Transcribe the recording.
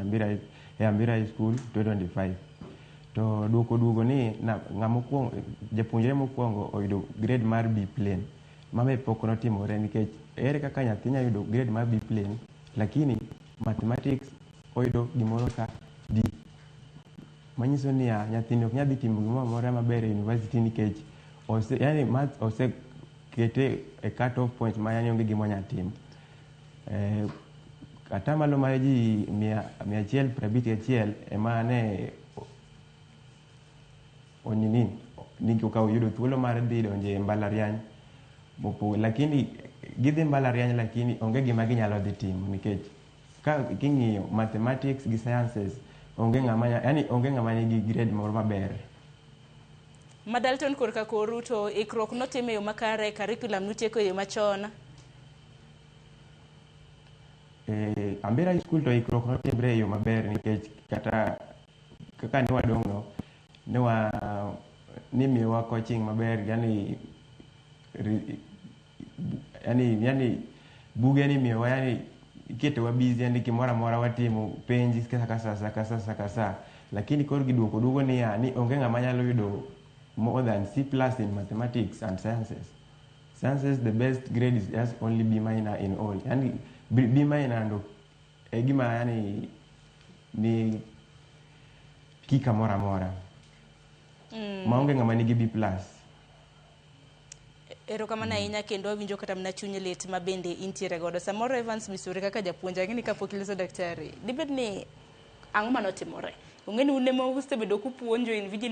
Ambira High School 2025. To duoko ni japuonjre mokwongo oyudo grade mar B plain. Mame pok notimore nikech ere kaka nyathi nya yudo grade mar B plain lakini mathematics oyudo gimoro ka D. Manyiso ni nyathini ok nyadhi timo gimoro amora maber e university nikech math kete e cut off point ma onge gimo nya timo. Kata malo mar ji 151 ema ne ni okawo yudo thuolo mar dhi donje mbalariany lakini gidhi mbalariany lakini onge gima ginyalo dhi timo nikech ka king'iyo mathematics gi sciences onge ng'ama nigi grade moro maber. Madalton korka koru to ikruok notime yo makare, curriculum nutieko yo machon. Ambira High School to ikruok notimre yo maber nikech kata kaka ne wadong'no nimiyowa coaching maber, yani buge nimiyowa, yani iketowa busy, yani kimoro amora watimo penj kaka saa lakini koro giduoko ni onge ng'ama nyalo yudo more than C+ in mathematics and sciences. Sciences the best grade is just only B- in all. Yani B- ndo gima yani ni kika mora mora. Maonge ng'ama nigi B+. Erokamano ahinya kendo awinjo kata mna chuny lit ma bende intiere godo. Samoro Evans Misuri kaka japuonj ng'eni kapok iloso daktari. Dibed ni ang'o manotimore? Ong'eni un ema usebedo kupuonjo invigilate